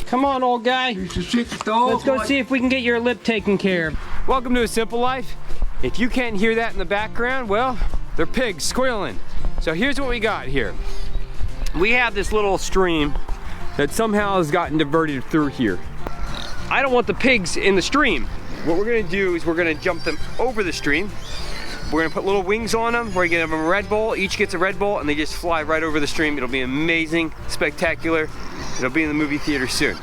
Come on, old guy. He's a sick dog. Let's go see if we can get your lip taken care of. Welcome to A Simple Life. If you can't hear that in the background, well, they're pigs squealing. So here's what we got here. We have this little stream that somehow has gotten diverted through here. I don't want the pigs in the stream. What we're gonna do is we're gonna jump them over the stream. We're gonna put little wings on them. We're gonna give them a Red Bull. Each gets a Red Bull and they just fly right over the stream. It'll be amazing, spectacular. It'll be in the movie theater soon.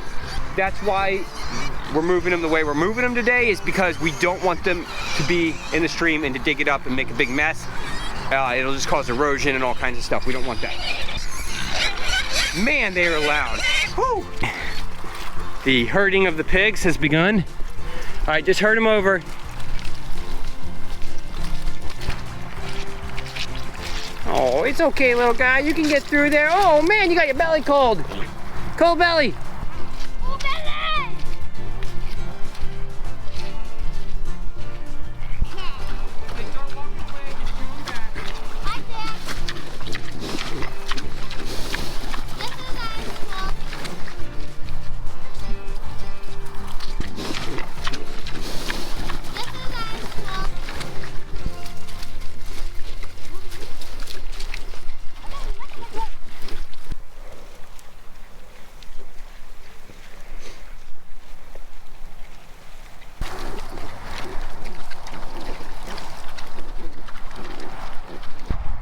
That's why we're moving them the way we're moving them today, is because we don't want them to be in the stream and to dig it up and make a big mess. It'll just cause erosion and all kinds of stuff. We don't want that. Man, they are loud. Woo! The herding of the pigs has begun. All right, just herd them over. Oh, it's okay, little guy. You can get through there. Oh man, you got your belly cold. Cold belly. Cold belly.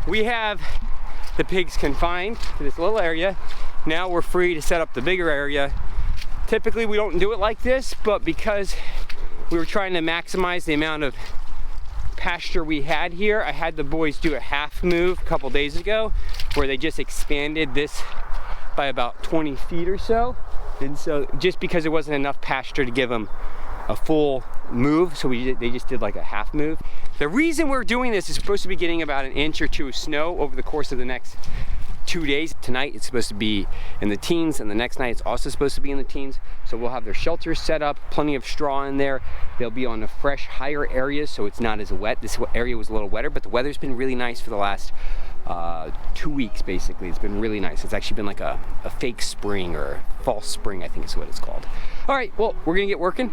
We have the pigs confined to this little area. Now we're free to set up the bigger area. Typically we don't do it like this, but because we were trying to maximize the amount of pasture we had here, I had the boys do a half move a couple days ago where they just expanded this by about 20 feet or so. And so just because there wasn't enough pasture to give them a full move, so they just did like a half move. The reason we're doing this is supposed to be getting about 1 inch or 2 of snow over the course of the next 2 days. Tonight it's supposed to be in the teens, and the next night it's also supposed to be in the teens. So we'll have their shelters set up, plenty of straw in there. They'll be on the fresh, higher areas, so it's not as wet. This area was a little wetter, but the weather's been really nice for the last 2 weeks, basically. It's been really nice. It's actually been like a fake spring, or false spring, I think is what it's called. All right, well, we're gonna get working.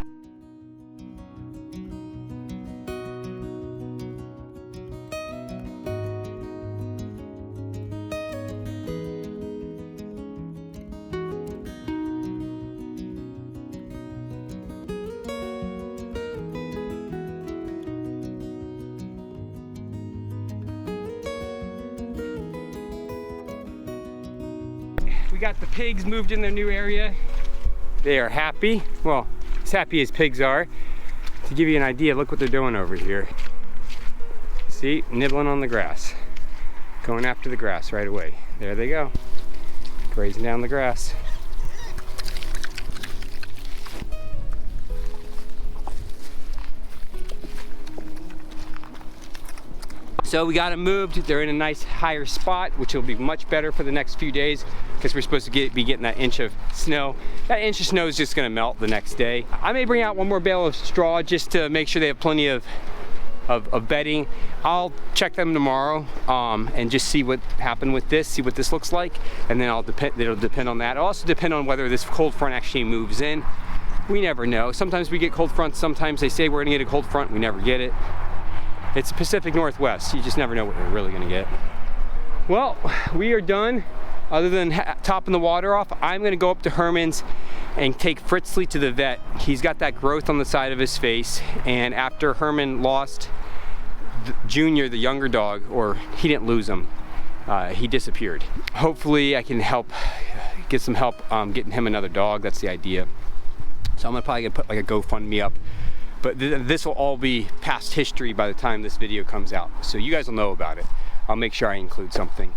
We got the pigs moved in their new area. They are happy. Well, as happy as pigs are. To give you an idea, look what they're doing over here. See, nibbling on the grass. Going after the grass right away. There they go. Grazing down the grass. So we got them moved. They're in a nice higher spot, which will be much better for the next few days because we're supposed to be getting that inch of snow. That inch of snow is just gonna melt the next day. I may bring out one more bale of straw just to make sure they have plenty of bedding. I'll check them tomorrow and just see what happened with this, see what this looks like, and then it'll depend on that. It'll also depend on whether this cold front actually moves in. We never know. Sometimes we get cold fronts, sometimes they say we're gonna get a cold front, we never get it. It's Pacific Northwest. You just never know what you're really gonna get. Well, we are done. Other than topping the water off, I'm gonna go up to Herman's and take Fritzley to the vet. He's got that growth on the side of his face, and after Herman lost Junior, the younger dog, or he didn't lose him, he disappeared. Hopefully I can get some help getting him another dog. That's the idea. So I'm probably gonna put like a GoFundMe up. But this will all be past history by the time this video comes out. So you guys will know about it. I'll make sure I include something.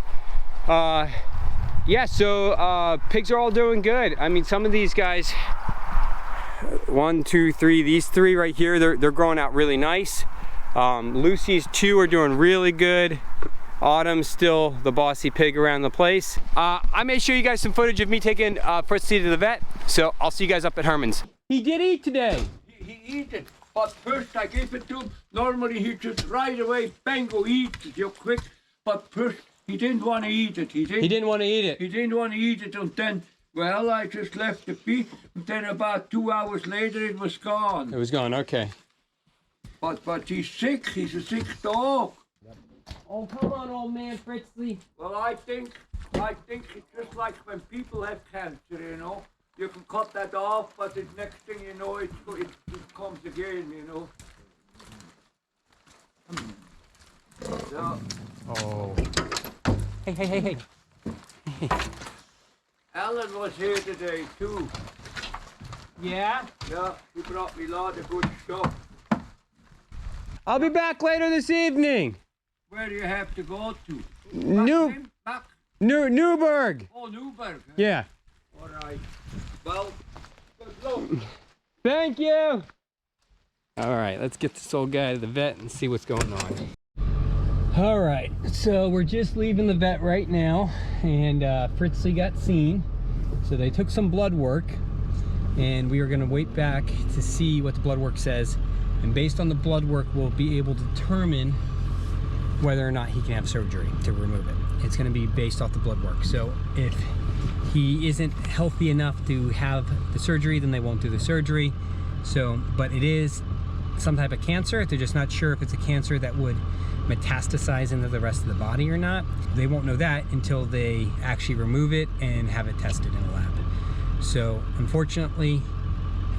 Yeah, so pigs are all doing good. I mean, some of these guys, 1, 2, 3, these 3 right here, they're growing out really nice. Lucy's 2 are doing really good. Autumn's still the bossy pig around the place. I may show you guys some footage of me taking Fritzy to the vet. So I'll see you guys up at Herman's. He did eat today. He eat it, but first I gave it to him. Normally he just right away, bang, go eat it, you quick. But first he didn't want to eat it. He didn't want to eat it. He didn't want to eat it, and then Well, I just left the pee, but then about 2 hours later it was gone. It was gone, okay. But he's sick, he's a sick dog. Oh, come on, old man Fritzley. Well, I think it's just like when people have cancer, you know. You can cut that off, but the next thing you know, it comes again, you know. Yeah. Oh. Hey. Alan was here today too. Yeah? Yeah, he brought me a lot of good stuff. I'll be back later this evening. Where do you have to go to? Back? Newburgh. Oh, Newburgh. Huh? Yeah. All right. Well, good luck. Thank you. All right, let's get this old guy to the vet and see what's going on. All right, so we're just leaving the vet right now, and Fritzley got seen. So they took some blood work, and we are gonna wait back to see what the blood work says. And based on the blood work, we'll be able to determine whether or not he can have surgery to remove it. It's gonna be based off the blood work. So if he isn't healthy enough to have the surgery, then they won't do the surgery. So, but it is some type of cancer. They're just not sure if it's a cancer that would metastasize into the rest of the body or not. They won't know that until they actually remove it and have it tested in a lab. So unfortunately,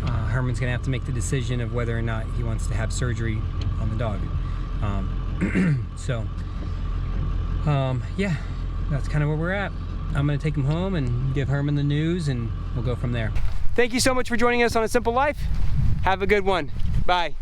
Herman's gonna have to make the decision of whether or not he wants to have surgery on the dog. Yeah, that's kind of where we're at. I'm gonna take him home and give Herman the news, and we'll go from there. Thank you so much for joining us on A Simple Life. Have a good one. Bye.